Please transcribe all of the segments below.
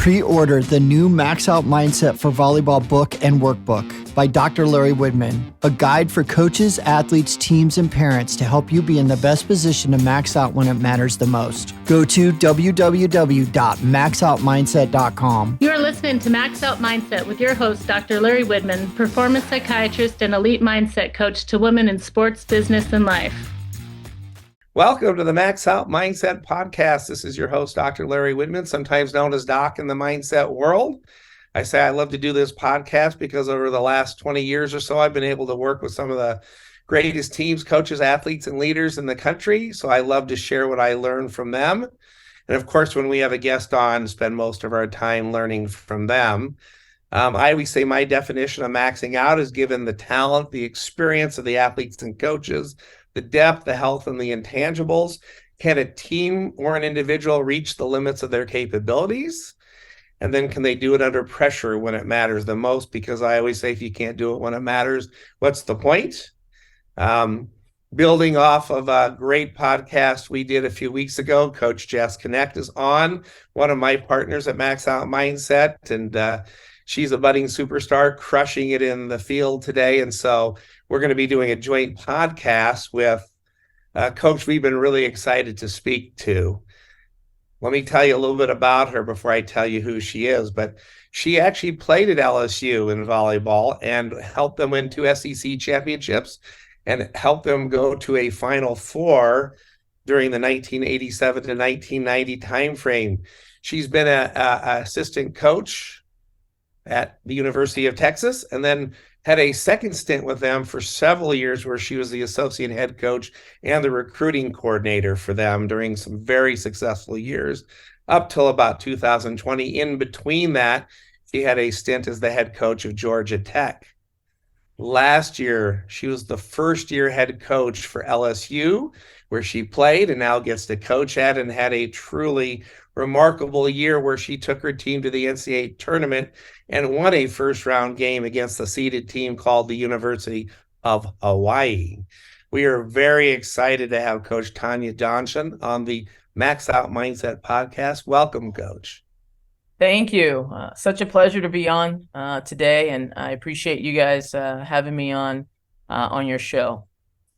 Pre-order the new Max Out Mindset for Volleyball book and workbook by Dr. Larry Widman, a guide for coaches, athletes, teams, and parents to help you be in the best position to max out when it matters the most. Go to www.maxoutmindset.com. You are listening to Max Out Mindset with your host, Dr. Larry Widman, performance psychiatrist and elite mindset coach to women in sports, business, and life. Welcome to the Max Out Mindset podcast. This is your host, Dr. Larry Widman, sometimes known as Doc in the mindset world. I say I love to do this podcast because over the last 20 years or so, I've been able to work with some of the greatest teams, coaches, athletes, and leaders in the country. So I love to share what I learned from them. And of course, when we have a guest on, spend most of our time learning from them. I always say my definition of maxing out is given the talent, the experience of the athletes and coaches, the depth, the health, and the intangibles. Can a team or an individual reach the limits of their capabilities? And then can they do it under pressure when it matters the most? Because I always say, if you can't do it when it matters, what's the point? Building off of a great podcast we did a few weeks ago, Coach Jess Connect is on, one of my partners at Max Out Mindset, and she's a budding superstar, crushing it in the field today. And so we're going to be doing a joint podcast with a coach we've been really excited to speak to. Let me tell you a little bit about her before I tell you who she is. But she actually played at LSU in volleyball and helped them win 2 SEC championships and helped them go to a Final Four during the 1987 to 1990 timeframe. She's been an assistant coach at the University of Texas, and then had a second stint with them for several years where she was the associate head coach and the recruiting coordinator for them during some very successful years up till about 2020. In between that, she had a stint as the head coach of Georgia Tech. Last year, she was the first year head coach for LSU, where she played and now gets to coach at, and had a truly remarkable year where she took her team to the NCAA tournament and won a first-round game against the seeded team called the University of Hawaii. We are very excited to have Coach Tonya Johnson on the Max Out Mindset podcast. Welcome, Coach. Thank you. Such a pleasure to be on today, and I appreciate you guys having me on your show.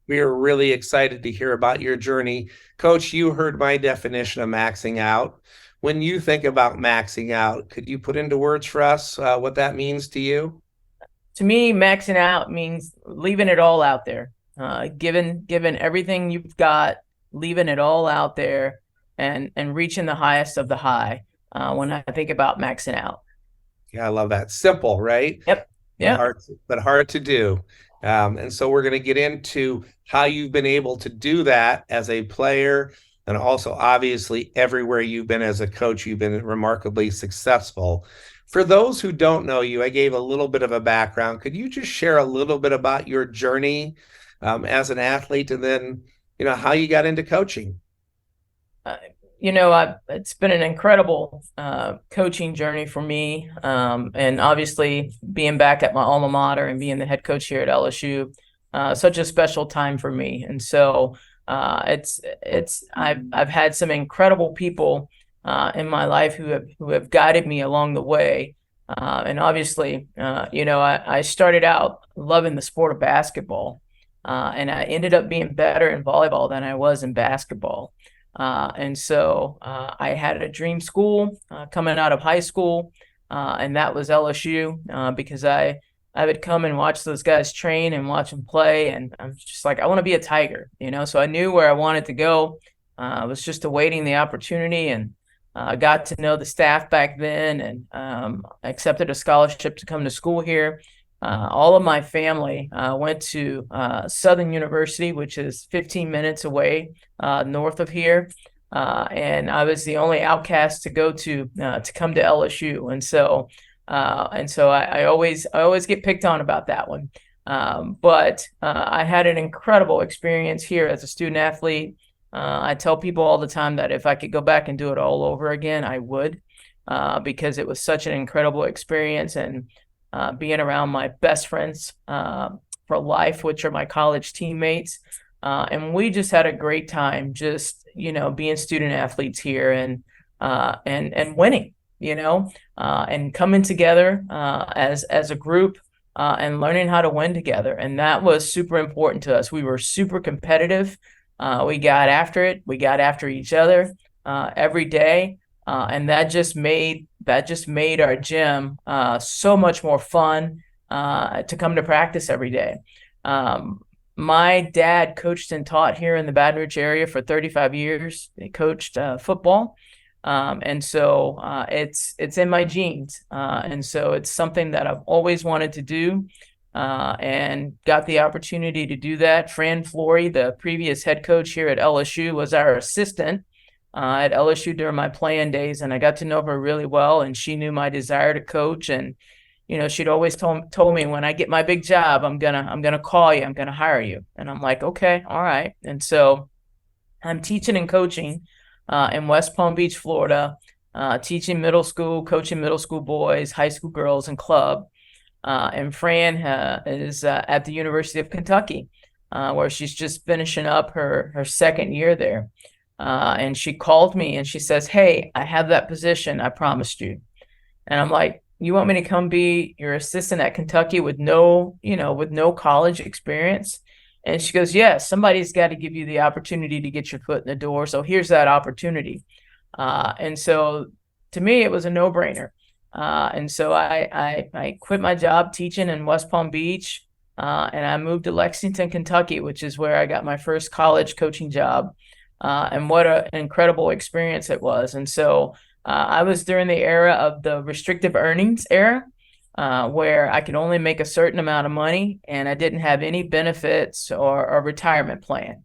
We are really excited to hear about your journey. Coach, you heard my definition of maxing out. When you think about maxing out, could you put into words for us what that means to you? To me, maxing out means leaving it all out there, giving everything you've got, leaving it all out there, and reaching the highest of the high when I think about maxing out. Yeah, I love that. Simple, right? Yep. Yeah. But hard to do. And so we're going to get into how you've been able to do that as a player, and also obviously everywhere you've been as a coach, you've been remarkably successful. For those who don't know you, I gave a little bit of a background. Could you just share a little bit about your journey as an athlete, and then, how you got into coaching? It's been an incredible coaching journey for me. And obviously being back at my alma mater and being the head coach here at LSU, such a special time for me. And so I've had some incredible people in my life who have guided me along the way. And obviously, I started out loving the sport of basketball, and I ended up being better in volleyball than I was in basketball. And so I had a dream school coming out of high school, and that was LSU, because I would come and watch those guys train and watch them play, and I'm just like, I want to be a Tiger, so I knew where I wanted to go. I was just awaiting the opportunity, and I got to know the staff back then, and accepted a scholarship to come to school here. All of my family went to Southern University, which is 15 minutes away north of here, and I was the only outcast to go to come to LSU, and so I always get picked on about that one. But I had an incredible experience here as a student athlete. I tell people all the time that if I could go back and do it all over again, I would, because it was such an incredible experience, and being around my best friends for life, which are my college teammates. And we just had a great time just, being student athletes here and winning. and coming together as a group and learning how to win together. And that was super important to us. We were super competitive. We got after it. We got after each other every day. And that just made our gym so much more fun to come to practice every day. My dad coached and taught here in the Baton Rouge area for 35 years. He coached football. And so it's in my genes. And so it's something that I've always wanted to do and got the opportunity to do that. Fran Flory, the previous head coach here at LSU, was our assistant at LSU during my playing days. And I got to know her really well. And she knew my desire to coach. And, she'd always told me, when I get my big job, I'm gonna call you. I'm going to hire you. And I'm like, okay, all right. And so I'm teaching and coaching in West Palm Beach, Florida, teaching middle school, coaching middle school boys, high school girls, and club. And Fran is at the University of Kentucky, where she's just finishing up her second year there. And she called me and she says, hey, I have that position I promised you. And I'm like, you want me to come be your assistant at Kentucky with no college experience? And she goes, yes, somebody's got to give you the opportunity to get your foot in the door. So here's that opportunity. And so to me, it was a no-brainer. And so I quit my job teaching in West Palm Beach, and I moved to Lexington, Kentucky, which is where I got my first college coaching job. And what an incredible experience it was. And so I was during the era of the restrictive earnings era, where I could only make a certain amount of money and I didn't have any benefits or a retirement plan.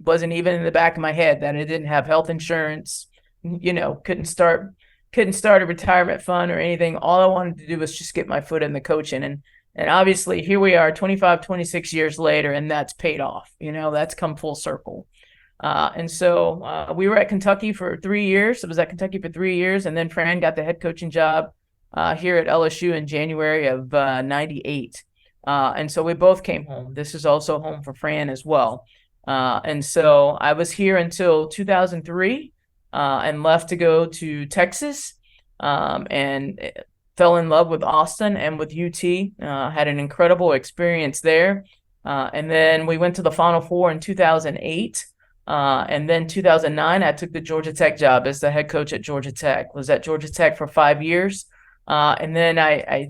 Wasn't even in the back of my head that I didn't have health insurance, couldn't start a retirement fund or anything. All I wanted to do was just get my foot in the coaching. And obviously here we are 25, 26 years later, and that's paid off. That's come full circle. And so we were at Kentucky for 3 years. I was at Kentucky for 3 years. And then Fran got the head coaching job here at LSU in January of 98. And so we both came home. This is also home for Fran as well. And so I was here until 2003 and left to go to Texas and fell in love with Austin and with UT. Had an incredible experience there. And then we went to the Final Four in 2008. And then 2009, I took the Georgia Tech job as the head coach at Georgia Tech. Was at Georgia Tech for 5 years. And then I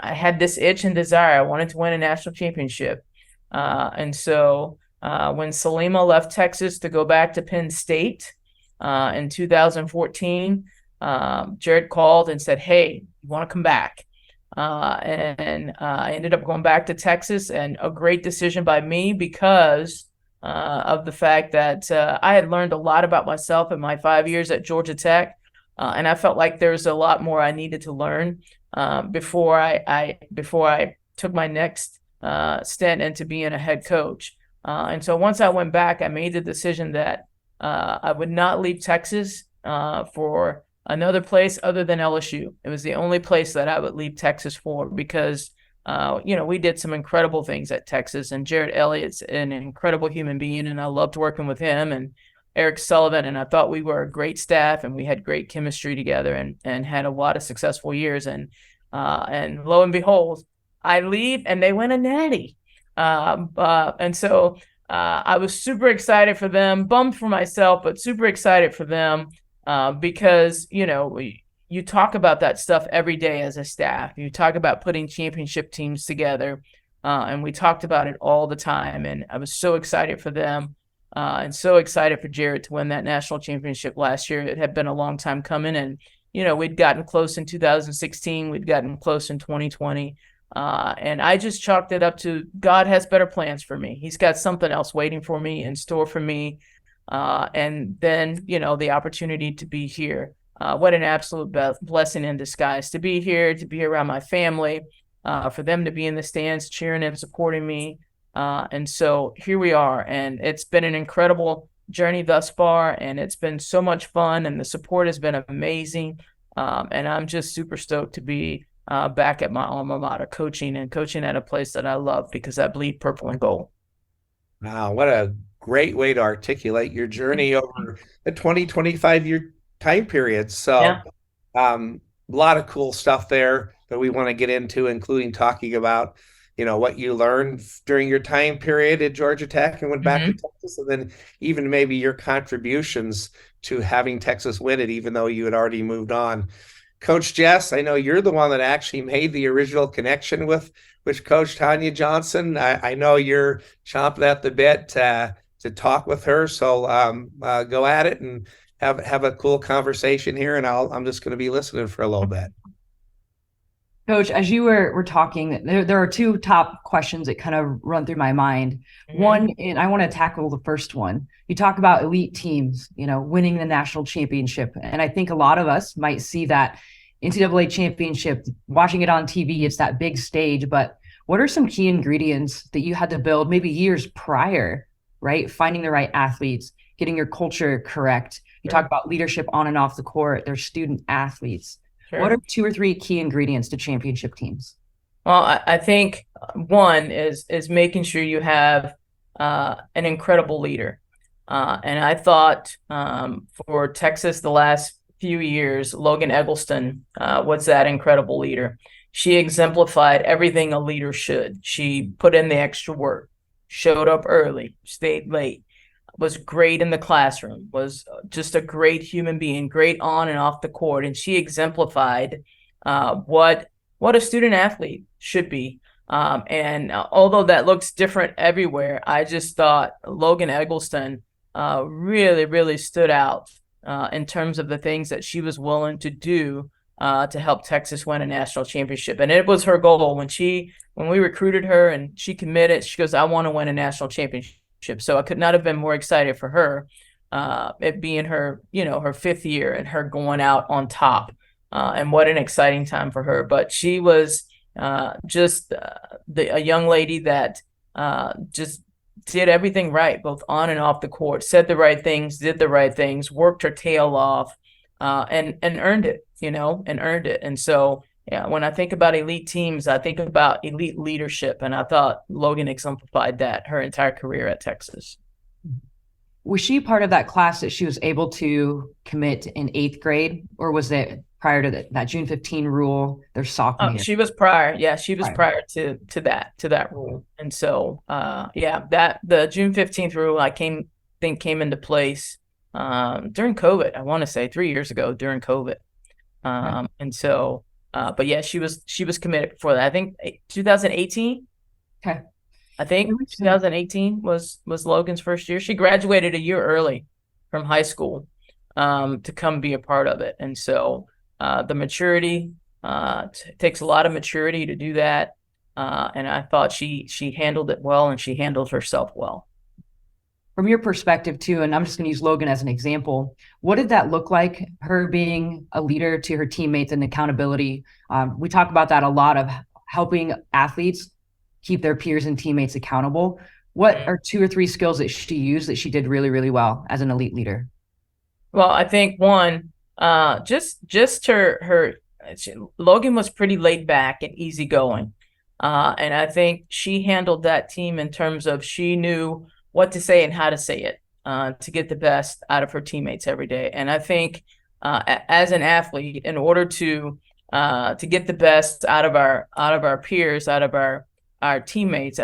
had this itch and desire. I wanted to win a national championship. And so when Salima left Texas to go back to Penn State in 2014, Jared called and said, hey, you want to come back? And I ended up going back to Texas, and a great decision by me because of the fact that I had learned a lot about myself in my 5 years at Georgia Tech. And I felt like there's a lot more I needed to learn before I took my next stint into being a head coach. And so once I went back, I made the decision that I would not leave Texas for another place other than LSU. It was the only place that I would leave Texas for because we did some incredible things at Texas, and Jared Elliott's an incredible human being, and I loved working with him and Eric Sullivan, and I thought we were a great staff and we had great chemistry together and had a lot of successful years. And lo and behold, I leave and they win a natty. And so I was super excited for them, bummed for myself, but super excited for them because, you talk about that stuff every day as a staff. You talk about putting championship teams together, and we talked about it all the time. And I was so excited for them and so excited for Jared to win that national championship last year. It had been a long time coming, and we'd gotten close in 2016. We'd gotten close in 2020. And I just chalked it up to God has better plans for me. He's got something else waiting for me, in store for me. And then, the opportunity to be here. What an absolute blessing in disguise to be here, to be around my family, for them to be in the stands cheering and supporting me. And so here we are, and it's been an incredible journey thus far, and it's been so much fun, and the support has been amazing. And I'm just super stoked to be back at my alma mater coaching at a place that I love because I bleed purple and gold. Wow, what a great way to articulate your journey over the 20, 25-year time period. So Yeah. A lot of cool stuff there that we want to get into, including talking about, what you learned during your time period at Georgia Tech and went back to Texas, and then even maybe your contributions to having Texas win it, even though you had already moved on. Coach Jess, I know you're the one that actually made the original connection with Coach Tonya Johnson. I know you're chomping at the bit to talk with her, so go at it and have a cool conversation here, and I'm just going to be listening for a little bit. Coach, as you were talking, there are two top questions that kind of run through my mind. One, and I want to tackle the first one. You talk about elite teams, winning the national championship. And I think a lot of us might see that NCAA championship, watching it on TV, it's that big stage. But what are some key ingredients that you had to build maybe years prior, right? Finding the right athletes, getting your culture correct. You talk about leadership on and off the court, they're student athletes. Sure. What are 2 or 3 key ingredients to championship teams? Well, I think one is making sure you have an incredible leader. And I thought for Texas the last few years, Logan Eggleston was that incredible leader. She exemplified everything a leader should. She put in the extra work, showed up early, stayed late, was great in the classroom, was just a great human being, great on and off the court. And she exemplified what a student athlete should be. And although that looks different everywhere, I just thought Logan Eggleston really, really stood out in terms of the things that she was willing to do to help Texas win a national championship. And it was her goal when we recruited her and she committed, she goes, I want to win a national championship. So I could not have been more excited for her, it being her, her 5th year and her going out on top. And what an exciting time for her. But she was just a young lady that just did everything right, both on and off the court, said the right things, did the right things, worked her tail off, and earned it, and earned it. And so, yeah, when I think about elite teams, I think about elite leadership. And I thought Logan exemplified that her entire career at Texas. Was she part of that class that she was able to commit in 8th grade, or was it prior to that June 15 rule, their sophomore year? She was prior. Yeah, she was prior to that rule. And so, that the June 15th rule, I came into place during COVID. I want to say 3 years ago during COVID. And so, but yeah, she was committed before that. I think 2018. Okay. I think 2018 was Logan's first year. She graduated a year early from high school to come be a part of it. And so the maturity takes a lot of maturity to do that. And I thought she handled it well, and she handled herself well. From your perspective too, and I'm just going to use Logan as an example, what did that look like, her being a leader to her teammates and accountability? We talk about that a lot, of helping athletes keep their peers and teammates accountable. What are 2 or 3 skills that she used that she did really, really well as an elite leader? Well, I think one, just her Logan was pretty laid back and easygoing. And I think she handled that team in terms of she knew what to say and how to say it to get the best out of her teammates every day. And I think as an athlete, in order to get the best out of our peers, out of our teammates,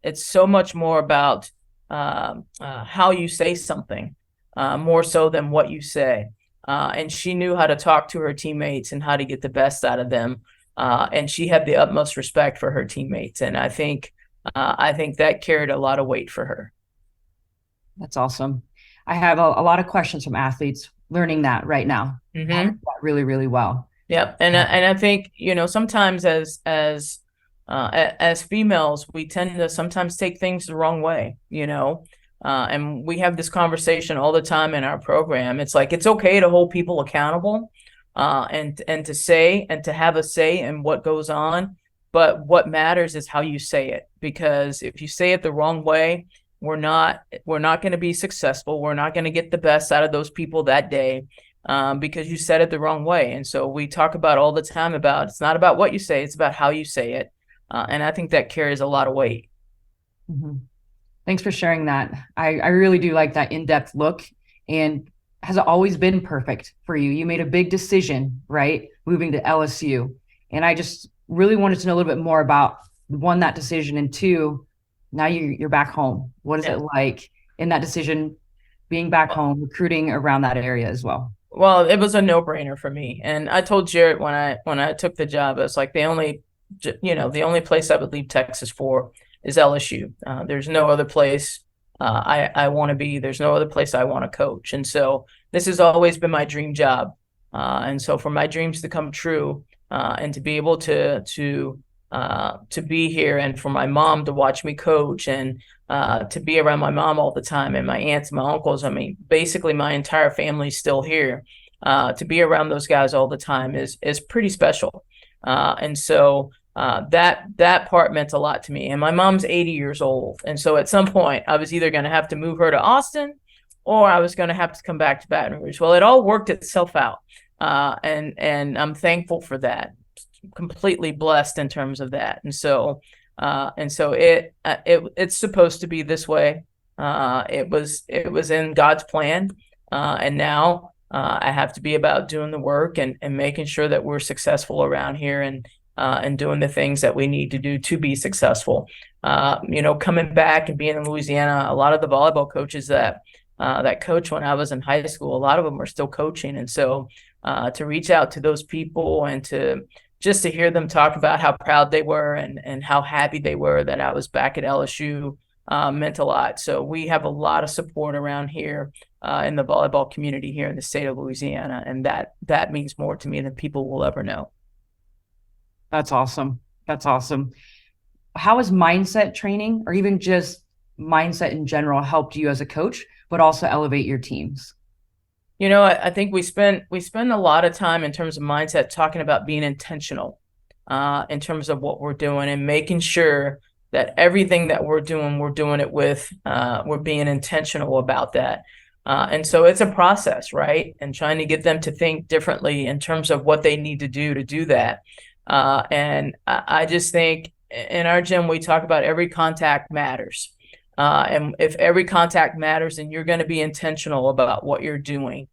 it's so much more about how you say something, more so than what you say. And she knew how to talk to her teammates and how to get the best out of them. And she had the utmost respect for her teammates. And I think that carried a lot of weight for her. That's awesome. I have a lot of questions from athletes learning that right now. That really, really well. Yep. And I think, sometimes as females, we tend to sometimes take things the wrong way, and we have this conversation all the time in our program. It's like, it's okay to hold people accountable, and to say and to have a say in what goes on. But what matters is how you say it, because if you say it the wrong way, we're not going to be successful. We're not going to get the best out of those people that day, because you said it the wrong way. And so we talk about all the time about, it's not about what you say, it's about how you say it. And I think that carries a lot of weight. Thanks for sharing that. I really do like that in-depth look. And has always been perfect for you. You made a big decision, right? Moving to LSU. And I just really wanted to know a little bit more about one, that decision, and two, now you're back home. What is it like in that decision, being back home, recruiting around that area as well? Well, it was a no-brainer for me. And I told Jarrett when I took the job, it's like the only place I would leave Texas for is LSU. There's no other place I want to be. There's no other place I want to coach. And so this has always been my dream job. And so for my dreams to come true, and to be able to be here, and for my mom to watch me coach, and to be around my mom all the time, and my aunts, my uncles. I mean, basically my entire family's still here. To be around those guys all the time is pretty special. And so that part meant a lot to me. And my mom's 80 years old. And so at some point I was either going to have to move her to Austin, or I was going to have to come back to Baton Rouge. Well, it all worked itself out. And I'm thankful for that. Completely blessed in terms of that. And so it's supposed to be this way. It was in God's plan. And now I have to be about doing the work and making sure that we're successful around here, and doing the things that we need to do to be successful. Coming back and being in Louisiana, a lot of the volleyball coaches that coach when I was in high school, a lot of them are still coaching. And so to reach out to those people and to hear them talk about how proud they were and how happy they were that I was back at LSU meant a lot. So we have a lot of support around here in the volleyball community here in the state of Louisiana, and that means more to me than people will ever know. That's awesome. That's awesome. How has mindset training, or even just mindset in general, helped you as a coach, but also elevate your teams? I think we spend a lot of time in terms of mindset talking about being intentional in terms of what we're doing, and making sure that everything that we're doing it with, we're being intentional about that. And so it's a process, right? And trying to get them to think differently in terms of what they need to do that. And I just think in our gym, we talk about every contact matters. And if every contact matters, then you're going to be intentional about what you're doing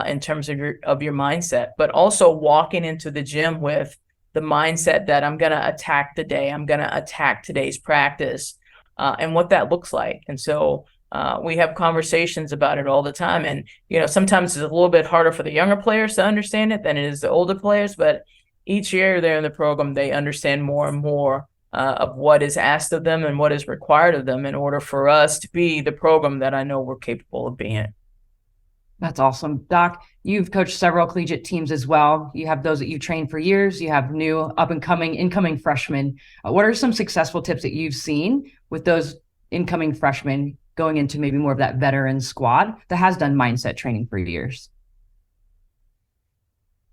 in terms of your mindset, but also walking into the gym with the mindset that I'm going to attack the day. I'm going to attack today's practice and what that looks like. And so we have conversations about it all the time. And, sometimes it's a little bit harder for the younger players to understand it than it is the older players, but each year they're in the program, they understand more and more of what is asked of them and what is required of them in order for us to be the program that I know we're capable of being. That's awesome. Doc, you've coached several collegiate teams as well. You have those that you've trained for years. You have new incoming freshmen. What are some successful tips that you've seen with those incoming freshmen going into maybe more of that veteran squad that has done mindset training for years?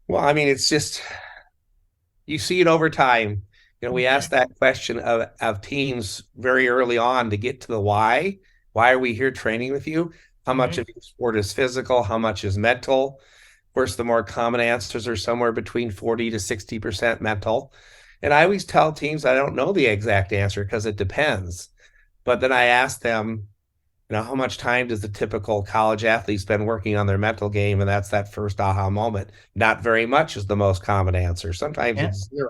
Well, I mean, it's just, you see it over time. We asked that question of teams very early on to get to the why. Why are we here training with you? How much of your sport is physical? How much is mental? Of course, the more common answers are somewhere between 40 to 60% mental. And I always tell teams I don't know the exact answer because it depends. But then I ask them, how much time does the typical college athlete spend working on their mental game? And that's that first aha moment. Not very much is the most common answer. Sometimes it's zero.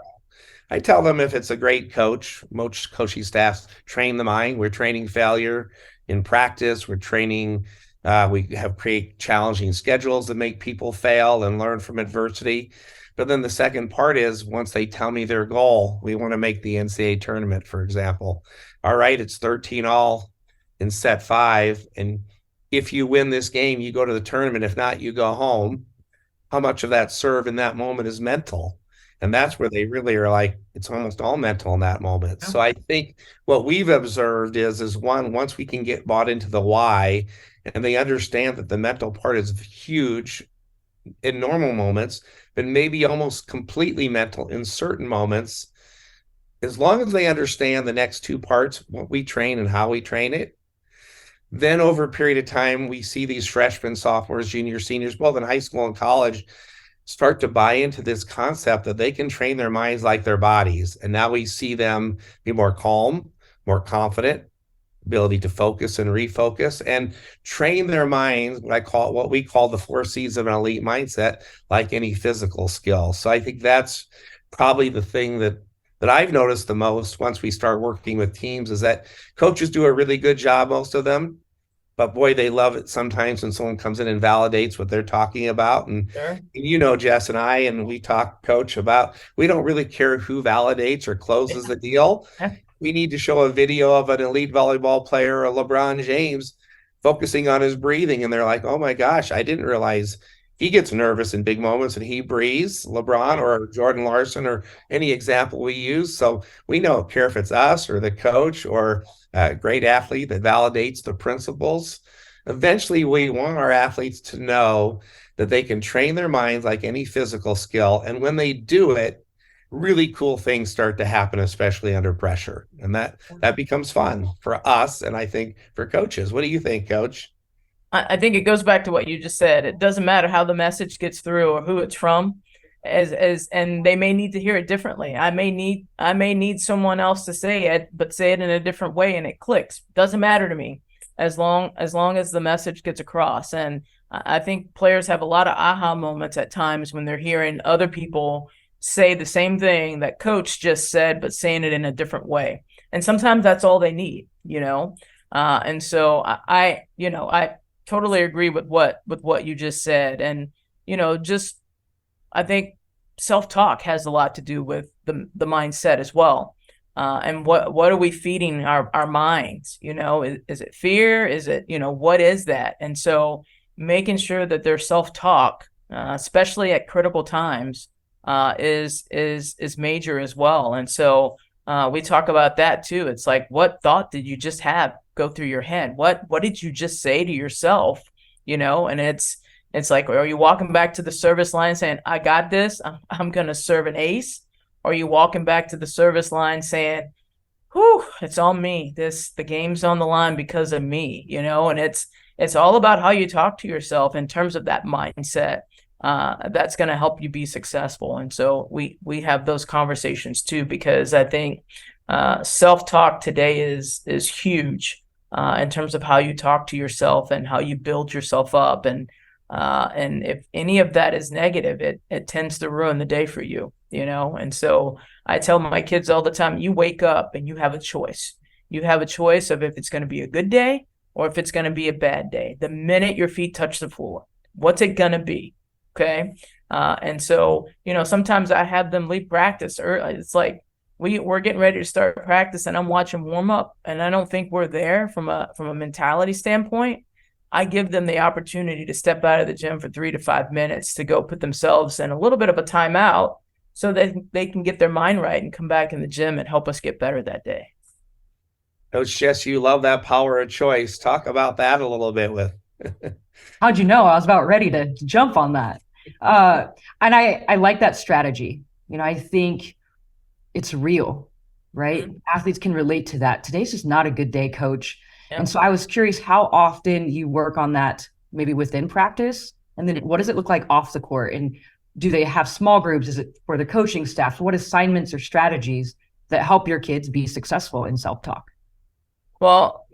I tell them if it's a great coach, most coaching staffs train the mind. We're training failure in practice. We're training, we have create challenging schedules that make people fail and learn from adversity. But then the second part is once they tell me their goal, we want to make the NCAA tournament, for example. All right, it's 13 all in set 5. And if you win this game, you go to the tournament. If not, you go home. How much of that serve in that moment is mental? And that's where they really are like, it's almost all mental in that moment. So I think what we've observed is once we can get bought into the why, and they understand that the mental part is huge in normal moments, but maybe almost completely mental in certain moments, as long as they understand the next two parts, what we train and how we train it, then over a period of time, we see these freshmen, sophomores, juniors, seniors, both in high school and college, start to buy into this concept that they can train their minds like their bodies. And now we see them be more calm, more confident, ability to focus and refocus and train their minds, what we call the 4 C's of an elite mindset, like any physical skill. So I think that's probably the thing that I've noticed the most once we start working with teams, is that coaches do a really good job, most of them, but boy, they love it sometimes when someone comes in and validates what they're talking about. And Sure. Jess and I, and we talk, coach, about, we don't really care who validates or closes the deal. Yeah. We need to show a video of an elite volleyball player, or LeBron James, focusing on his breathing. And they're like, oh my gosh, I didn't realize he gets nervous in big moments and he breathes, LeBron or Jordan Larson or any example we use. So we don't care if it's us or the coach or a great athlete that validates the principles. Eventually, we want our athletes to know that they can train their minds like any physical skill. And when they do it, really cool things start to happen, especially under pressure. And that becomes fun for us, and I think for coaches. What do you think, Coach? I think it goes back to what you just said. It doesn't matter how the message gets through or who it's from, and they may need to hear it differently. I may need someone else to say it, but say it in a different way and it clicks. Doesn't matter to me as long as the message gets across. And I think players have a lot of aha moments at times when they're hearing other people say the same thing that coach just said, but saying it in a different way. And sometimes that's all they need, and so I totally agree with what you just said. And, I think self-talk has a lot to do with the mindset as well. And what are we feeding our minds? Is it fear? Is it, what is that? And so making sure that their self-talk, especially at critical times, is major as well. And so we talk about that too. It's like, what thought did you just have go through your head? What did you just say to yourself? And it's like, are you walking back to the service line saying, I got this, I'm going to serve an ace? Or are you walking back to the service line saying, whew, it's on me. The game's on the line because of me, and it's all about how you talk to yourself in terms of that mindset. That's going to help you be successful. And so we have those conversations too, because I think self-talk today is huge in terms of how you talk to yourself and how you build yourself up. And if any of that is negative, it tends to ruin the day for you, And so I tell my kids all the time, you wake up and you have a choice. You have a choice of if it's going to be a good day or if it's going to be a bad day. The minute your feet touch the floor, what's it going to be? Okay. And so, sometimes I have them leave practice early. It's like we're getting ready to start practice and I'm watching warm up and I don't think we're there from a mentality standpoint. I give them the opportunity to step out of the gym for 3 to 5 minutes to go put themselves in a little bit of a timeout so that they can get their mind right and come back in the gym and help us get better that day. Coach Jess, you love that power of choice. Talk about that a little bit with. How'd you know? I was about ready to jump on that. And I like that strategy. I think it's real, right? Mm-hmm. Athletes can relate to that. Today's just not a good day, coach. Yeah. And so I was curious how often you work on that, maybe within practice, and then what does it look like off the court? And do they have small groups? Is it for the coaching staff? What assignments or strategies that help your kids be successful in self-talk? Well,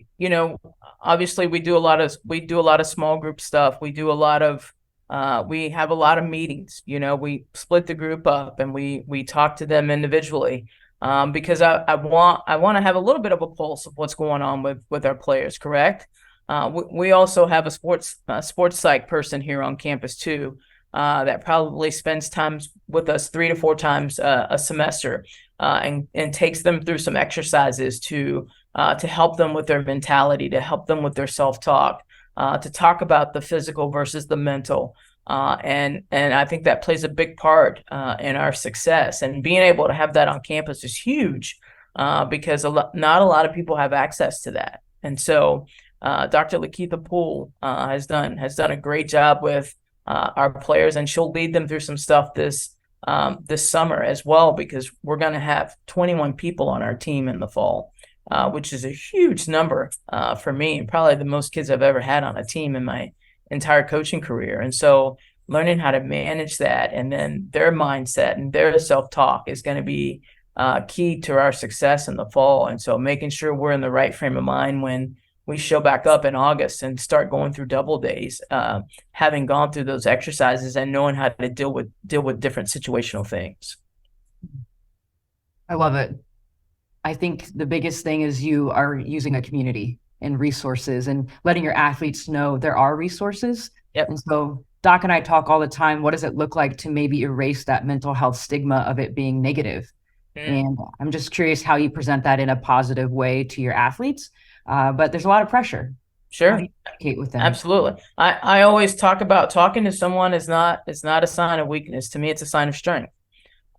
obviously we do a lot of small group stuff. We do a lot of we have a lot of meetings. We split the group up and we talk to them individually because I want to have a little bit of a pulse of what's going on with our players. Correct. We also have a sports psych person here on campus too that probably spends time with us 3 to 4 times a semester and takes them through some exercises to help them with their mentality, to help them with their self-talk, to talk about the physical versus the mental. And I think that plays a big part in our success. And being able to have that on campus is huge because not a lot of people have access to that. And so Dr. Lakeitha Poole has done a great job with our players, and she'll lead them through some stuff this summer as well, because we're going to have 21 people on our team in the fall. Which is a huge number for me, and probably the most kids I've ever had on a team in my entire coaching career. And so learning how to manage that and then their mindset and their self-talk is going to be key to our success in the fall. And so making sure we're in the right frame of mind when we show back up in August and start going through double days, having gone through those exercises and knowing how to deal with different situational things. I love it. I think the biggest thing is you are using a community and resources and letting your athletes know there are resources. Yep. And so Doc and I talk all the time. What does it look like to maybe erase that mental health stigma of it being negative? And I'm just curious how you present that in a positive way to your athletes. But there's a lot of pressure. Sure. How do you communicate with them? Absolutely. I always talk about talking to someone is not a sign of weakness. To me, it's a sign of strength.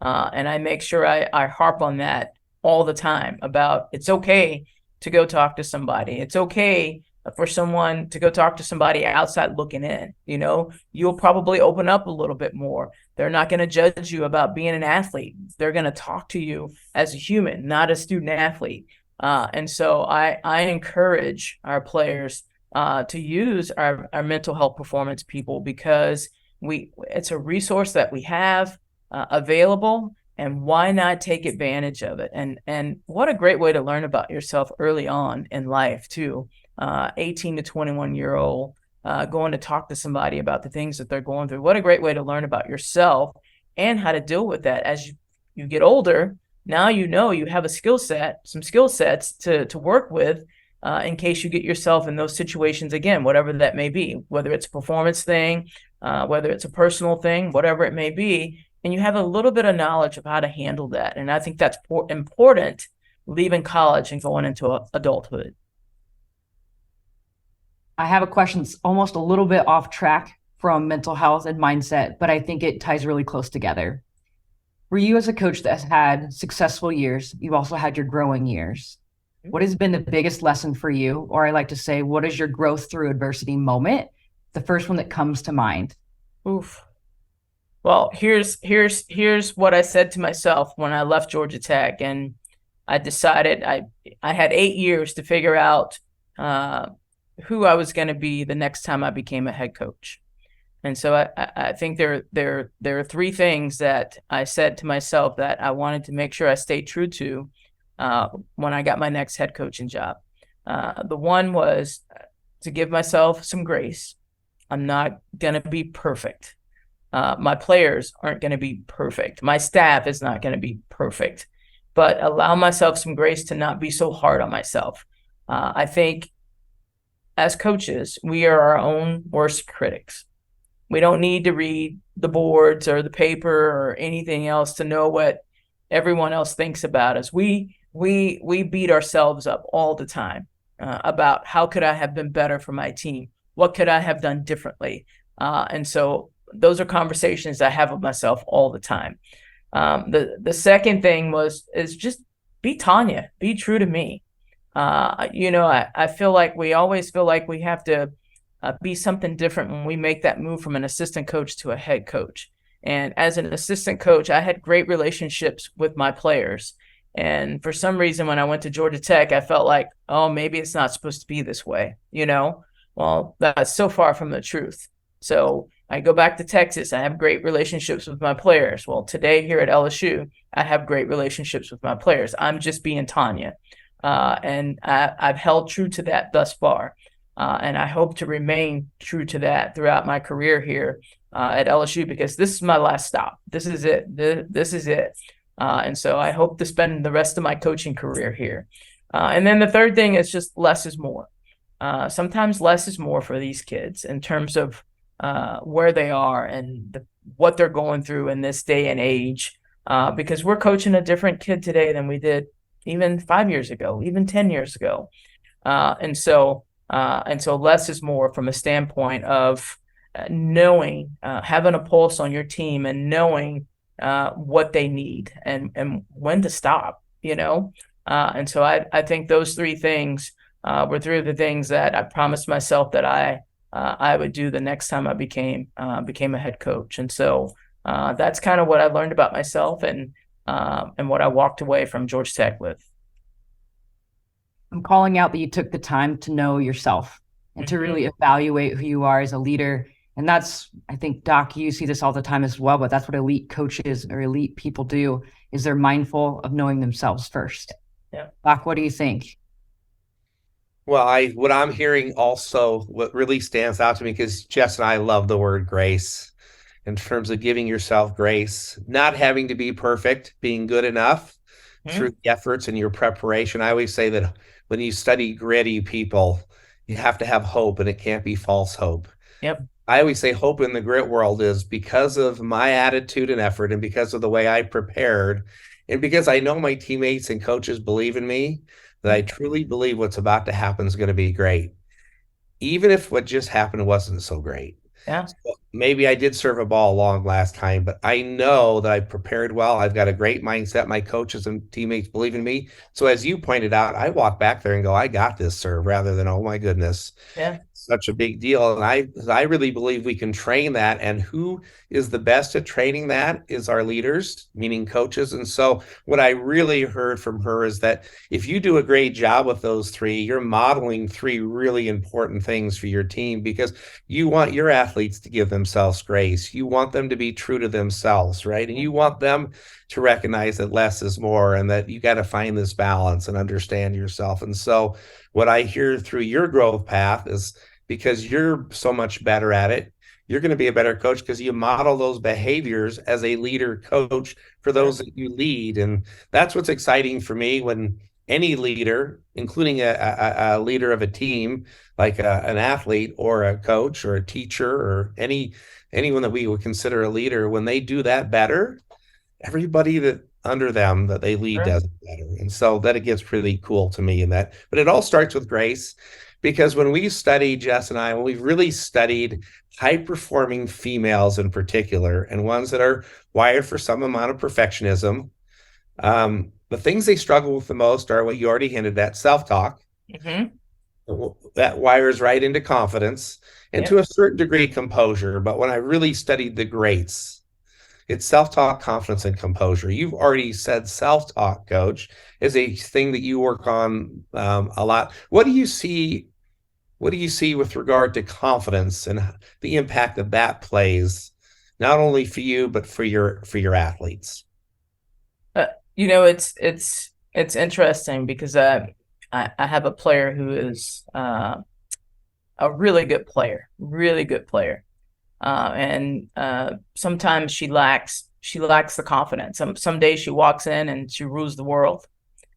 And I make sure I harp on that all the time about it's okay to go talk to somebody. It's okay for someone to go talk to somebody outside looking in. You'll probably open up a little bit more. They're not going to judge you about being an athlete. They're going to talk to you as a human, not a student athlete. And so I encourage our players to use our mental health performance people, because it's a resource that we have available, and why not take advantage of it? And what a great way to learn about yourself early on in life too. 18 to 21-year-old going to talk to somebody about the things that they're going through. What a great way to learn about yourself and how to deal with that as you get older. Now you have some skill sets to work with in case you get yourself in those situations again, whatever that may be, whether it's a performance thing, whether it's a personal thing, whatever it may be. And you have a little bit of knowledge of how to handle that. And I think that's important leaving college and going into adulthood. I have a question that's almost a little bit off track from mental health and mindset, but I think it ties really close together. For you as a coach that has had successful years, you've also had your growing years. What has been the biggest lesson for you? Or I like to say, what is your growth through adversity moment? The first one that comes to mind. Oof. Well, here's what I said to myself when I left Georgia Tech, and I decided I had 8 years to figure out who I was going to be the next time I became a head coach. And so I think there are three things that I said to myself that I wanted to make sure I stayed true to when I got my next head coaching job. The one was to give myself some grace. I'm not going to be perfect. My players aren't going to be perfect. My staff is not going to be perfect, but allow myself some grace to not be so hard on myself. I think as coaches, we are our own worst critics. We don't need to read the boards or the paper or anything else to know what everyone else thinks about us. We beat ourselves up all the time about how could I have been better for my team? What could I have done differently? And so those are conversations I have with myself all the time. The second thing is just be Tonya, be true to me. I feel like we always feel like we have to be something different when we make that move from an assistant coach to a head coach. And as an assistant coach, I had great relationships with my players. And for some reason, when I went to Georgia Tech, I felt like, oh, maybe it's not supposed to be this way, Well, that's so far from the truth. So I go back to Texas. I have great relationships with my players. Well, today here at LSU, I have great relationships with my players. I'm just being Tonya. And I've held true to that thus far. And I hope to remain true to that throughout my career here at LSU, because this is my last stop. This is it. This is it. And so I hope to spend the rest of my coaching career here. And then the third thing is just less is more. Sometimes less is more for these kids in terms of where they are and what they're going through in this day and age, because we're coaching a different kid today than we did even 5 years ago, even 10 years ago. And so less is more from a standpoint of knowing, having a pulse on your team and knowing what they need and when to stop, And so I think those three things were three of the things that I promised myself that I would do the next time I became a head coach. And so that's kind of what I learned about myself and what I walked away from Georgia Tech with. I'm calling out that you took the time to know yourself and to really evaluate who you are as a leader And that's, I think, Doc, you see this all the time as well, but that's what elite coaches or elite people do, is they're mindful of knowing themselves first. Yeah. Doc, what do you think? Well, what I'm hearing also, what really stands out to me, because Jess and I love the word grace in terms of giving yourself grace, not having to be perfect, being good enough through the efforts and your preparation. I always say that when you study gritty people, you have to have hope, and it can't be false hope. Yep. I always say hope in the grit world is because of my attitude and effort, and because of the way I prepared, and because I know my teammates and coaches believe in me, that I truly believe what's about to happen is going to be great, even if what just happened wasn't so great. Yeah. So maybe I did serve a ball long last time, but I know that I prepared well. I've got a great mindset. My coaches and teammates believe in me. So as you pointed out, I walk back there and go, I got this, serve, rather than, oh my goodness, Yeah. such a big deal. And I really believe we can train that. And who is the best at training that is our leaders, meaning coaches. And so what I really heard from her is that if you do a great job with those three, you're modeling three really important things for your team, because you want your athletes to give themselves grace. You want them to be true to themselves, right? And you want them to recognize that less is more, and that you got to find this balance and understand yourself. And so what I hear through your growth path is, because you're so much better at it, you're going to be a better coach because you model those behaviors as a leader coach for those that you lead. And that's what's exciting for me, when any leader, including a leader of a team, like an athlete or a coach or a teacher or anyone that we would consider a leader, when they do that better, everybody that under them that they lead does it better. And so that it gets pretty cool to me in that. But it all starts with grace. Because when we study, Jess and I, when we've really studied high-performing females in particular, and ones that are wired for some amount of perfectionism, the things they struggle with the most are what you already hinted at: self-talk. That wires right into confidence, and to a certain degree, composure. But when I really studied the greats, it's self-talk, confidence, and composure. You've already said self-talk, Coach, is a thing that you work on a lot. What do you see with regard to confidence and the impact that plays, not only for you but for your athletes? It's interesting because I have a player who is a really good player, and sometimes she lacks the confidence. Some days she walks in and she rules the world,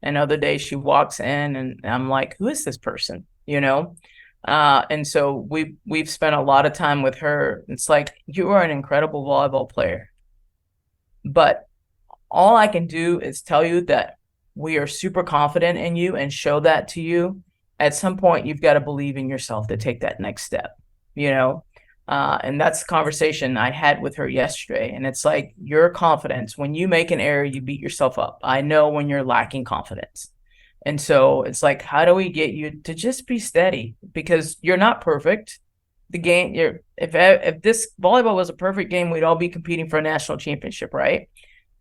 and other days she walks in and I'm like, who is this person? And so we've spent a lot of time with her. It's like, you are an incredible volleyball player, but all I can do is tell you that we are super confident in you and show that to you. At some point, you've got to believe in yourself to take that next step, and that's the conversation I had with her yesterday. And it's like, your confidence, when you make an error, you beat yourself up. I know when you're lacking confidence. And so it's like, how do we get you to just be steady? Because you're not perfect. The game, if this volleyball was a perfect game, we'd all be competing for a national championship, right?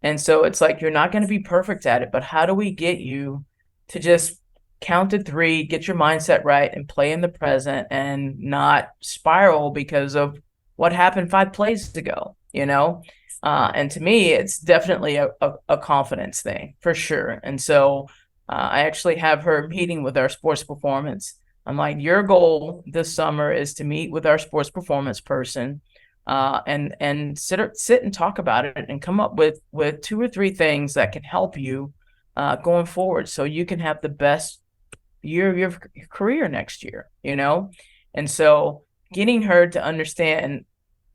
And so it's like, you're not going to be perfect at it, but how do we get you to just count to three, get your mindset right, and play in the present, and not spiral because of what happened 5 plays ago, And to me, it's definitely a confidence thing for sure. And so I actually have her meeting with our sports performance. I'm like, your goal this summer is to meet with our sports performance person and sit and talk about it and come up with 2 or 3 things that can help you going forward, so you can have the best year of your career next year, And so getting her to understand,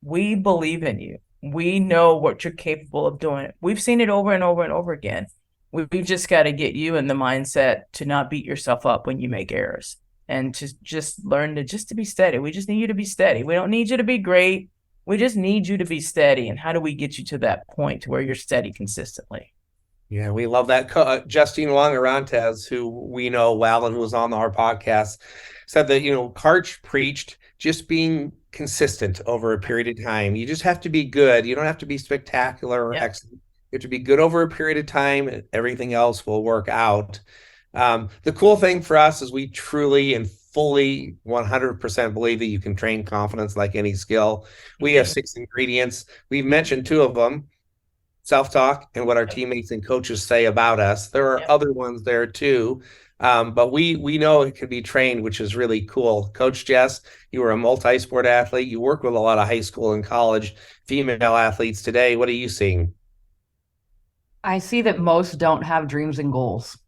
we believe in you. We know what you're capable of doing. We've seen it over and over and over again. We've just got to get you in the mindset to not beat yourself up when you make errors, and to just learn to be steady. We just need you to be steady. We don't need you to be great. We just need you to be steady. And how do we get you to that point where you're steady consistently? Yeah, we love that. Justine Wong-Arantes, who we know well and who was on our podcast, said that, Karch preached just being consistent over a period of time. You just have to be good. You don't have to be spectacular or excellent. You have to be good over a period of time, and everything else will work out. The cool thing for us is we truly and fully 100% believe that you can train confidence like any skill. We have 6 ingredients. We've mentioned 2 of them, self-talk and what our teammates and coaches say about us. There are other ones there too. But we know it can be trained, which is really cool. Coach Jess, you were a multi-sport athlete. You work with a lot of high school and college female athletes today. What are you seeing? I see that most don't have dreams and goals.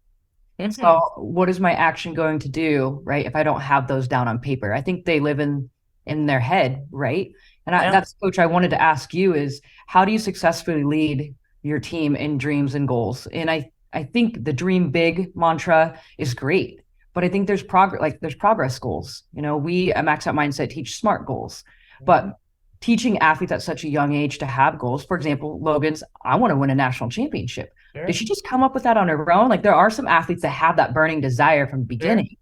Mm-hmm. So what is my action going to do, right, if I don't have those down on paper? I think they live in their head, right? And that's, Coach, I wanted to ask you is, how do you successfully lead your team in dreams and goals? And I think the dream big mantra is great, but I think there's progress goals. You know, we at Max Out Mindset teach SMART goals, but teaching athletes at such a young age to have goals. For example, Logan's, I want to win a national championship. Sure. Did she just come up with that on her own? Like, there are some athletes that have that burning desire from the beginning,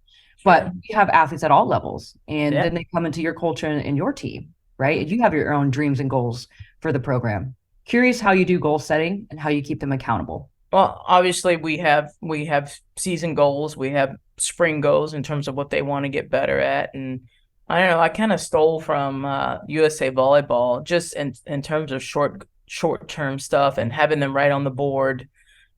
but you have athletes at all levels, and then they come into your culture and your team, right? And you have your own dreams and goals for the program. Curious how you do goal setting and how you keep them accountable. Well, obviously we have season goals, we have spring goals in terms of what they want to get better at. And I don't know, I kind of stole from USA Volleyball just in terms of short-term stuff and having them right on the board,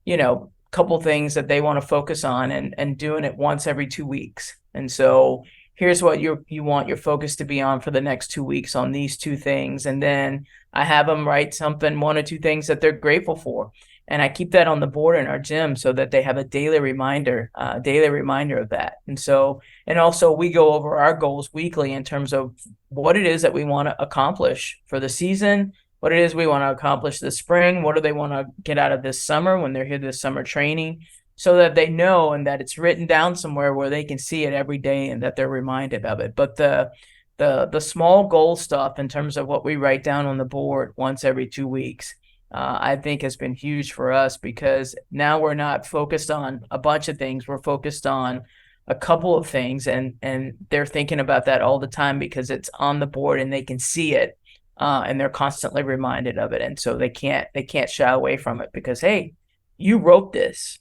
you know, a couple things that they want to focus on and doing it once every 2 weeks. And so here's what you want your focus to be on for the next 2 weeks on these 2 things. And then I have them write something, 1 or 2 things that they're grateful for. And I keep that on the board in our gym so that they have a daily reminder of that. And so, and also we go over our goals weekly in terms of what it is that we want to accomplish for the season, what it is we want to accomplish this spring, what do they want to get out of this summer when they're here this summer training, so that they know and that it's written down somewhere where they can see it every day and that they're reminded of it. But the small goal stuff in terms of what we write down on the board once every 2 weeks, I think has been huge for us, because now we're not focused on a bunch of things. We're focused on a couple of things, and they're thinking about that all the time because it's on the board and they can see it, and they're constantly reminded of it. And so they can't shy away from it because, hey, you wrote this.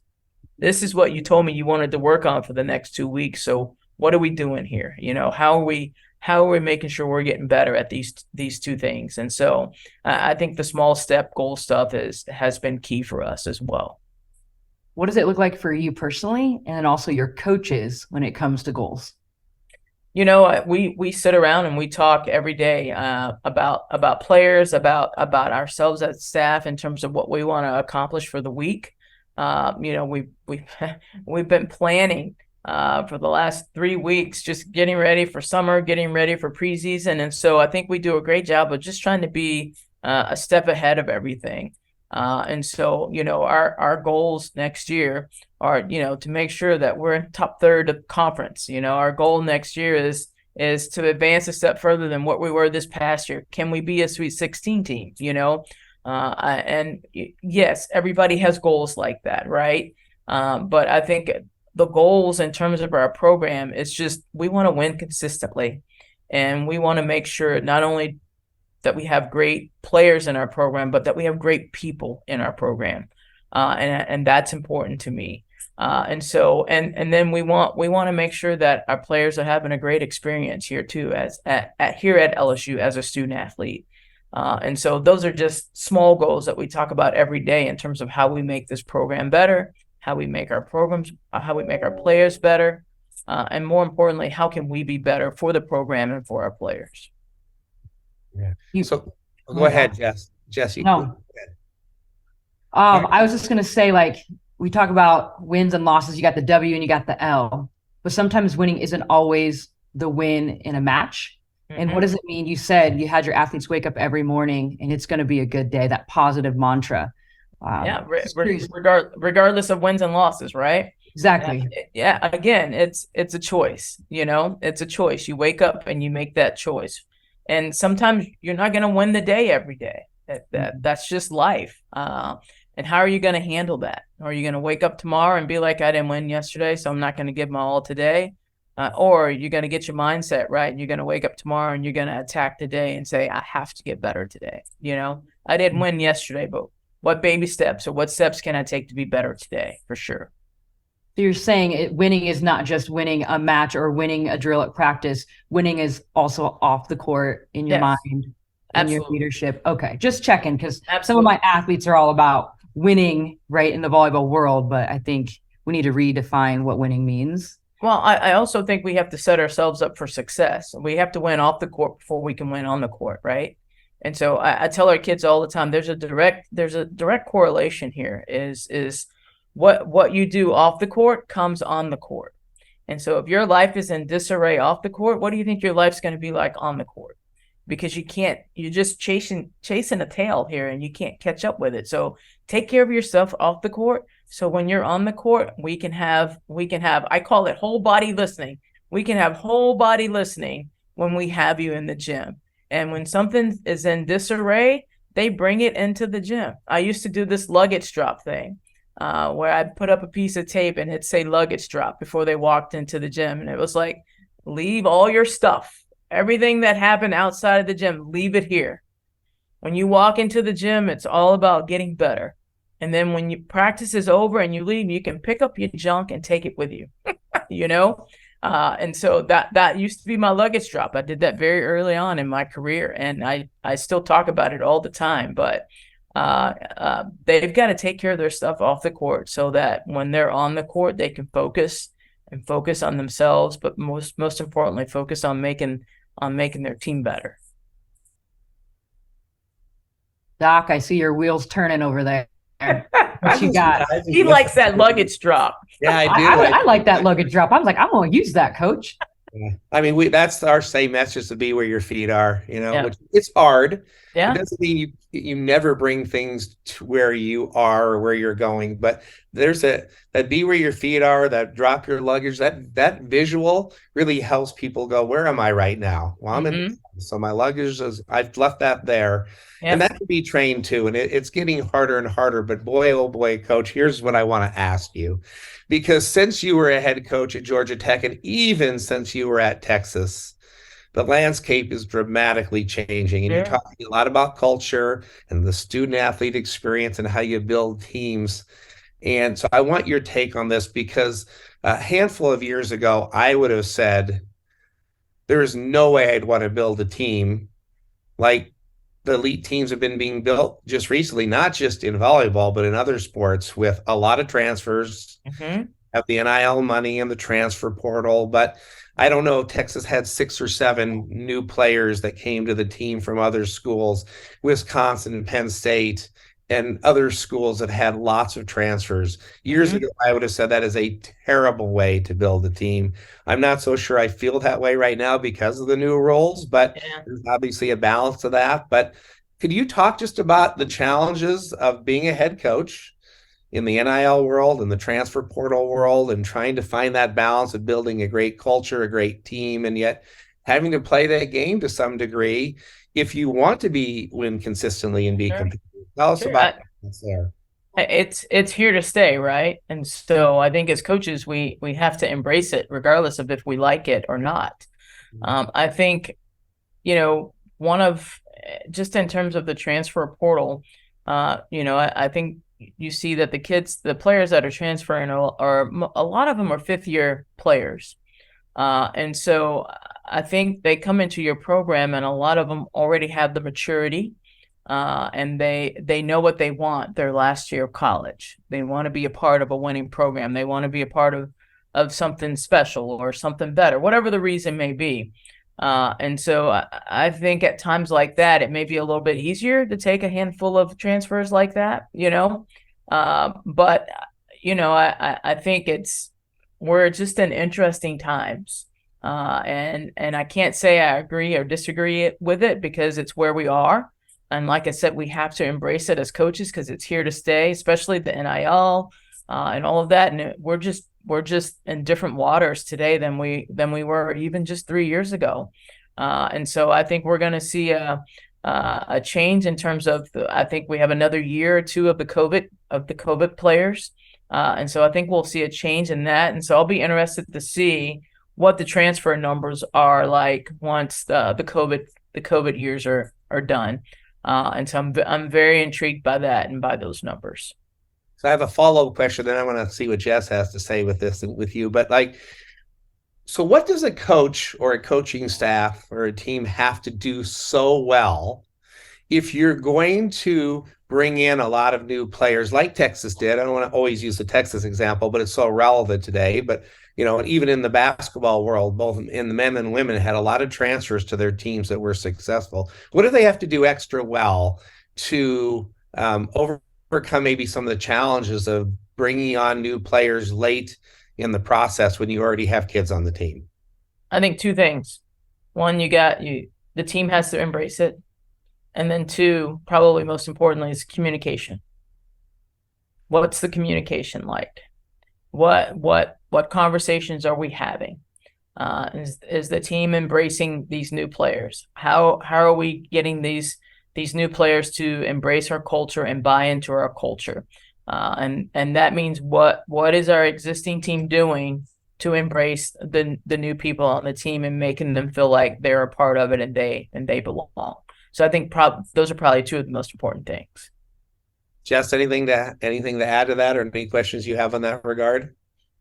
This is what you told me you wanted to work on for the next 2 weeks. So what are we doing here? You know, how are we making sure we're getting better at these 2 things? And so I think the small step goal stuff has been key for us as well. What does it look like for you personally, and also your coaches when it comes to goals? You know, we sit around and we talk every day about players, about ourselves as staff in terms of what we want to accomplish for the week. You know, we've been planning for the last 3 weeks, just getting ready for summer, getting ready for preseason. And so I think we do a great job of just trying to be a step ahead of everything. And so, you know, our goals next year are, you know, to make sure that we're in top third of conference. You know, our goal next year is to advance a step further than what we were this past year. Can we be a Sweet 16 team? You know, and yes, everybody has goals like that, right? But I think the goals in terms of our program is just, we want to win consistently, and we want to make sure not only that we have great players in our program, but that we have great people in our program. And that's important to me. And so, and then we want to make sure that our players are having a great experience here too, here at LSU as a student athlete. And so those are just small goals that we talk about every day in terms of how we make this program better, how we make our programs, how we make our players better, and more importantly, how can we be better for the program and for our players. Yeah. So go ahead, Jess. Jesse. No. I was just going to say, like, we talk about wins and losses. You got the W and you got the L, but sometimes winning isn't always the win in a match. Mm-hmm. And what does it mean? You said you had your athletes wake up every morning and it's going to be a good day, that positive mantra. Yeah, regardless of wins and losses, right? Exactly. Yeah. Again, it's a choice. You know, it's a choice. You wake up and you make that choice, and sometimes you're not going to win the day every day. That's just life. And how are you going to handle that? Are you going to wake up tomorrow and be like, I didn't win yesterday, so I'm not going to give my all today? Or you're going to get your mindset right, and you're going to wake up tomorrow and you're going to attack today and say, I have to get better today. You know, I didn't win yesterday, but what baby steps or what steps can I take to be better today? For sure. So you're saying winning is not just winning a match or winning a drill at practice. Winning is also off the court, in your Yes. mind, in your Absolutely. leadership. Okay, just checking, because some of Absolutely. my athletes are all about winning, right, in the volleyball world, but I think we need to redefine what winning means. Well, I also think we have to set ourselves up for success. We have to win off the court before we can win on the court, right? And so I tell our kids all the time, there's a direct correlation here, is what you do off the court comes on the court. And so if your life is in disarray off the court, what do you think your life's going to be like on the court? Because you're just chasing a tail here, and you can't catch up with it. So take care of yourself off the court. So when you're on the court, we can have, I call it whole body listening. We can have whole body listening when we have you in the gym. And when something is in disarray, they bring it into the gym. I used to do this luggage drop thing, where I'd put up a piece of tape and it'd say luggage drop before they walked into the gym. And it was like, leave all your stuff, everything that happened outside of the gym, leave it here. When you walk into the gym, it's all about getting better. And then when you practice is over and you leave, you can pick up your junk and take it with you, you know? And so that used to be my luggage drop. I did that very early on in my career, and I still talk about it all the time, but they've got to take care of their stuff off the court so that when they're on the court, they can focus on themselves, but most importantly, focus on making their team better. Doc, I see your wheels turning over there. What you got? He likes that luggage drop. Yeah, I do. I like that luggage drop. I was like, I'm going to use that, coach. Yeah. I mean, that's our same message, to be where your feet are, Yeah. which it's hard. Yeah. It doesn't mean you never bring things to where you are or where you're going, but there's that be where your feet are, that drop your luggage, that visual really helps people go, where am I right now? Well, I'm in, so my luggage I've left that there. Yep. And that can be trained too. And it's getting harder and harder, but boy, oh boy, coach, here's what I want to ask you, because since you were a head coach at Georgia Tech, and even since you were at Texas, the landscape is dramatically changing. And you're talking a lot about culture and the student athlete experience and how you build teams. And so I want your take on this, because a handful of years ago, I would have said, there is no way I'd want to build a team like the elite teams have been being built just recently, not just in volleyball, but in other sports, with a lot of transfers, have the NIL money and the transfer portal. But I don't know, Texas had 6 or 7 new players that came to the team from other schools, Wisconsin and Penn State, and other schools that had lots of transfers. Years ago, I would have said that is a terrible way to build a team. I'm not so sure I feel that way right now because of the new rules, but there's obviously a balance to that. But could you talk just about the challenges of being a head coach in the NIL world and the transfer portal world, and trying to find that balance of building a great culture, a great team, and yet having to play that game to some degree if you want to win consistently and be competitive? Tell us about what's there. It's here to stay, right? And so I think as coaches, we have to embrace it, regardless of if we like it or not. I think, one of, just in terms of the transfer portal, I think you see that the players that are transferring are a lot of them are 5th-year players. And so I think they come into your program, and a lot of them already have the maturity, and they know what they want their last year of college. They want to be a part of a winning program. They want to be a part of something special or something better, whatever the reason may be. And so I think at times like that, it may be a little bit easier to take a handful of transfers like that, but, I think we're just in interesting times. And I can't say I agree or disagree with it, because it's where we are. And like I said, we have to embrace it as coaches, because it's here to stay, especially the NIL and all of that. And we're just in different waters today than we were even just 3 years ago. And so I think we're going to see a change in terms of I think we have another year or two of the COVID players. And so I think we'll see a change in that. And so I'll be interested to see what the transfer numbers are like once the COVID years are done. And so I'm very intrigued by that and by those numbers. So I have a follow-up question, then I want to see what Jess has to say with this and with you. But like, so what does a coach or a coaching staff or a team have to do so well if you're going to bring in a lot of new players like Texas did? I don't want to always use the Texas example, but it's so relevant today. But, you know, even in the basketball world, both in the men and women had a lot of transfers to their teams that were successful. What do they have to do extra well to overcome maybe some of the challenges of bringing on new players late in the process when you already have kids on the team? I think two things. One, the team has to embrace it. And then two, probably most importantly, is communication. What's the communication like? What conversations are we having? Is the team embracing these new players? How are we getting these new players to embrace our culture and buy into our culture? And that means what is our existing team doing to embrace the new people on the team and making them feel like they're a part of it and they belong. So I think those are probably two of the most important things. Jess, anything to add to that, or any questions you have in that regard?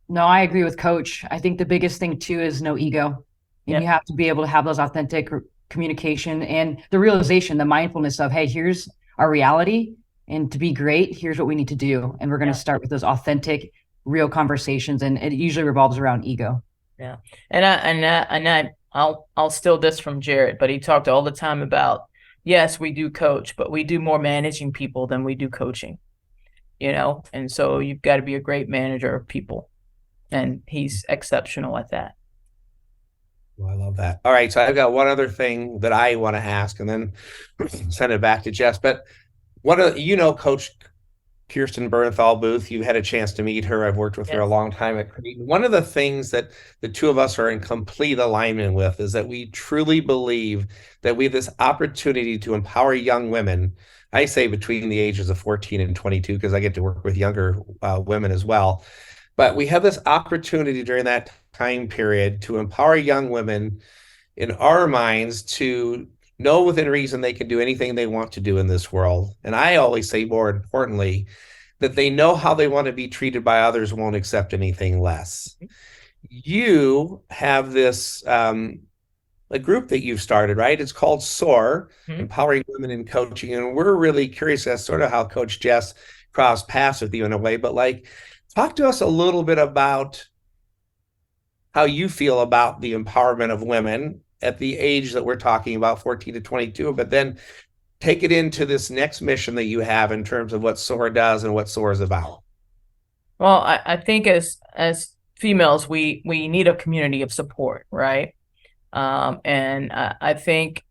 No, I agree with Coach. I think the biggest thing too is no ego. And you have to be able to have those authentic communication and the realization, the mindfulness of, hey, here's our reality. And to be great, here's what we need to do. And we're going to start with those authentic, real conversations. And it usually revolves around ego. Yeah. And I'll steal this from Jared, but he talked all the time about, yes, we do coach, but we do more managing people than we do coaching, you know? And so you've got to be a great manager of people. And he's exceptional at that. Well, I love that. All right. So I've got one other thing that I want to ask and then send it back to Jess. But Coach Kirsten Bernthal Booth, you had a chance to meet her. I've worked with her a long time at Creighton. One of the things that the two of us are in complete alignment with is that we truly believe that we have this opportunity to empower young women. I say between the ages of 14 and 22, because I get to work with younger women as well. But we have this opportunity during that time period to empower young women in our minds to know within reason they can do anything they want to do in this world. And I always say, more importantly, that they know how they want to be treated by others, won't accept anything less. You have this a group that you've started, right? It's called SOAR, Empowering Women in Coaching. And we're really curious as sort of how Coach Jess crossed paths with you in a way, but like, talk to us a little bit about how you feel about the empowerment of women at the age that we're talking about, 14 to 22, but then take it into this next mission that you have in terms of what SOAR does and what SOAR is about. Well, I think as females, we need a community of support, right? And I think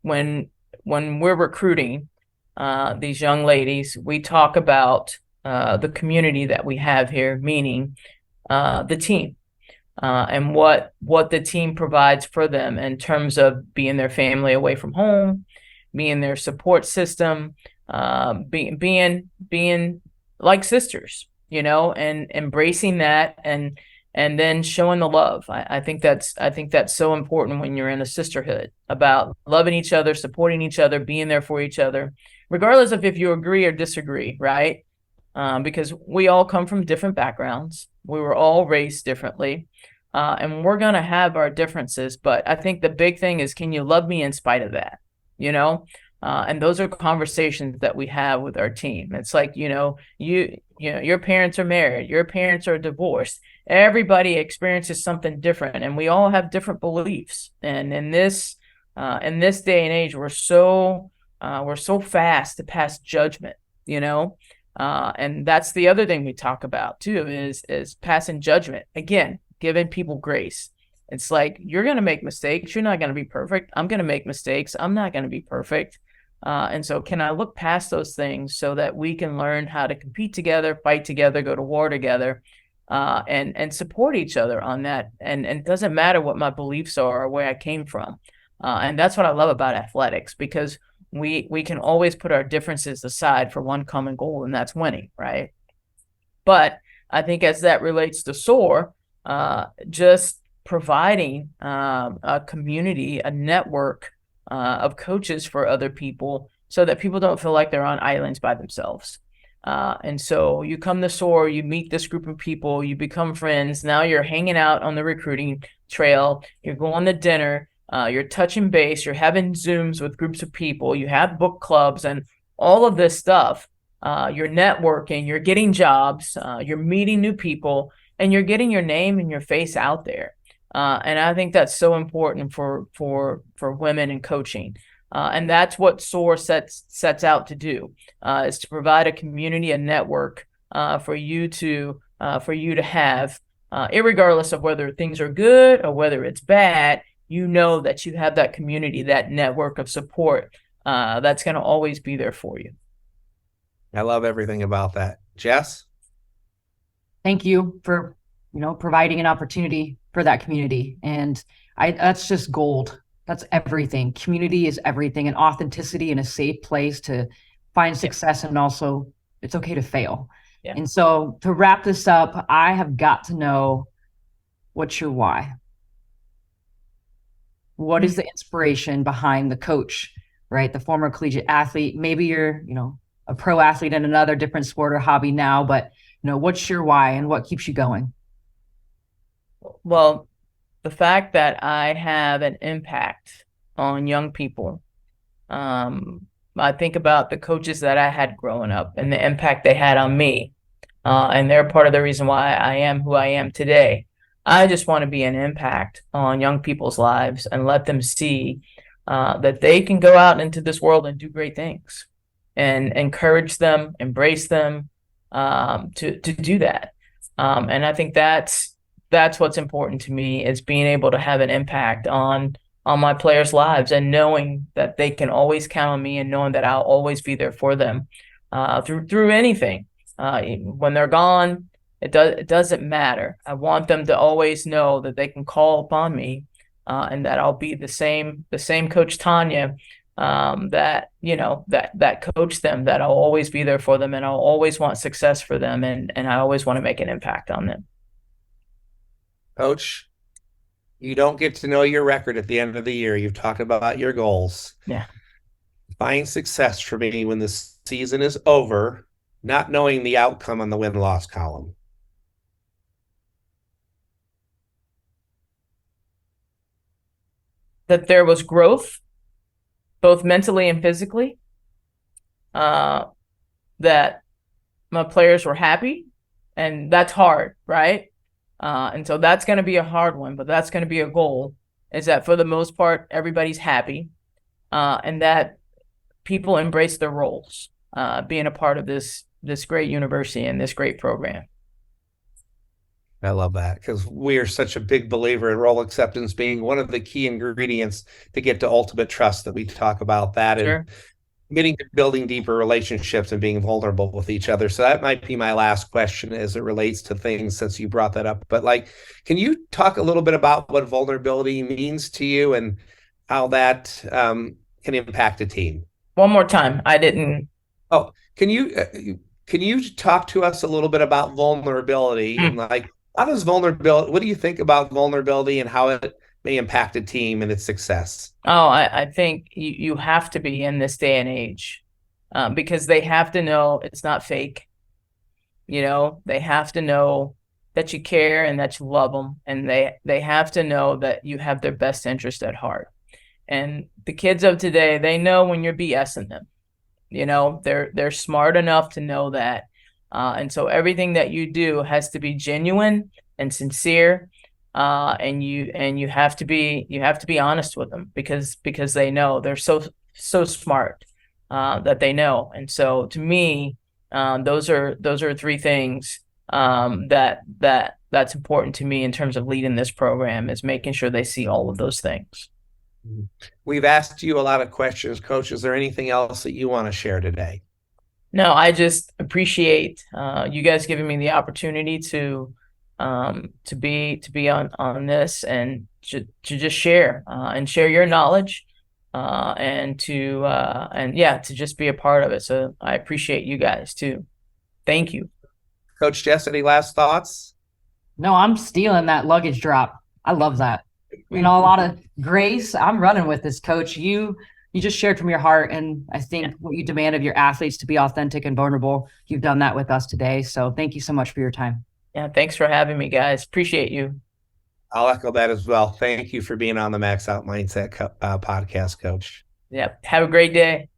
when we're recruiting these young ladies, we talk about the community that we have here, meaning the team. And what the team provides for them in terms of being their family away from home, being their support system, being like sisters, you know, and embracing that and then showing the love. I think that's so important when you're in a sisterhood, about loving each other, supporting each other, being there for each other, regardless of if you agree or disagree, right? Because we all come from different backgrounds. We were all raised differently. And we're going to have our differences. But I think the big thing is, can you love me in spite of that? You know? And those are conversations that we have with our team. It's like, your parents are married, your parents are divorced. Everybody experiences something different, and we all have different beliefs. And in this day and age, we're so fast to pass judgment, you know? And that's the other thing we talk about too, is passing judgment. Again, giving people grace. It's like, you're going to make mistakes. You're not going to be perfect. I'm going to make mistakes. I'm not going to be perfect. And so can I look past those things so that we can learn how to compete together, fight together, go to war together, and support each other on that. And it doesn't matter what my beliefs are or where I came from. And that's what I love about athletics, because we can always put our differences aside for one common goal, and that's winning, right? But I think as that relates to SOAR, just providing a community, a network of coaches for other people, so that people don't feel like they're on islands by themselves. And so you come to SOAR, you meet this group of people, you become friends. Now you're hanging out on the recruiting trail. You're going to dinner. You're touching base. You're having Zooms with groups of people. You have book clubs and all of this stuff. You're networking. You're getting jobs. You're meeting new people, and you're getting your name and your face out there. And I think that's so important for women in coaching. And that's what SOAR sets out to do, is to provide a community, a network for you to have, irregardless of whether things are good or whether it's bad. You know that you have that community, that network of support that's going to always be there for you. I love everything about that. Jess? Thank you for, providing an opportunity for that community. And that's just gold. That's everything. Community is everything, and authenticity and a safe place to find success. And also it's okay to fail. Yeah. And so to wrap this up, I have got to know, what's your why? What is the inspiration behind the coach, right? The former collegiate athlete. Maybe you're, a pro athlete in another different sport or hobby now, but what's your why and what keeps you going? Well, the fact that I have an impact on young people. I think about the coaches that I had growing up and the impact they had on me. And they're part of the reason why I am who I am today. I just want to be an impact on young people's lives and let them see that they can go out into this world and do great things, and encourage them, embrace them to do that. And I think that's what's important to me, is being able to have an impact on my players' lives, and knowing that they can always count on me, and knowing that I'll always be there for them through anything. When they're gone, it doesn't matter. I want them to always know that they can call upon me, and that I'll be the same Coach Tonya that coached them, that I'll always be there for them, and I'll always want success for them, and I always want to make an impact on them. Coach, you don't get to know your record at the end of the year. You've talked about your goals. Yeah. Find success for me when the season is over, not knowing the outcome on the win-loss column. That there was growth, both mentally and physically. That my players were happy, and that's hard, right? And so that's going to be a hard one, but that's going to be a goal, is that for the most part, everybody's happy, and that people embrace their roles, being a part of this great university and this great program. I love that, because we are such a big believer in role acceptance being one of the key ingredients to get to ultimate trust, that we talk about that. Sure. And getting to building deeper relationships and being vulnerable with each other. So that might be my last question as it relates to things, since you brought that up. But can you talk a little bit about what vulnerability means to you and how that can impact a team? One more time. I didn't. Oh, can you talk to us a little bit about vulnerability and how does vulnerability, what do you think about vulnerability and how it may impact a team and its success? Oh, I think you have to be in this day and age, because they have to know it's not fake. They have to know that you care and that you love them, and they have to know that you have their best interest at heart. And the kids of today, they know when you're BSing them. They're smart enough to know that. And so everything that you do has to be genuine and sincere. And you have to be honest with them, because they know they're so smart, that they know. And so to me, those are three things that's important to me in terms of leading this program, is making sure they see all of those things. We've asked you a lot of questions, Coach. Is there anything else that you want to share today? No, I just appreciate you guys giving me the opportunity to be on this, and to just share and share your knowledge, and to just be a part of it. So I appreciate you guys too. Thank you. Coach Jess, any last thoughts? No, I'm stealing that luggage drop. I love that. A lot of grace. I'm running with this, Coach. You you just shared from your heart. And I think what you demand of your athletes to be authentic and vulnerable, you've done that with us today. So thank you so much for your time. Yeah, thanks for having me, guys. Appreciate you. I'll echo that as well. Thank you for being on the Max Out Mindset podcast, Coach. Yeah, have a great day.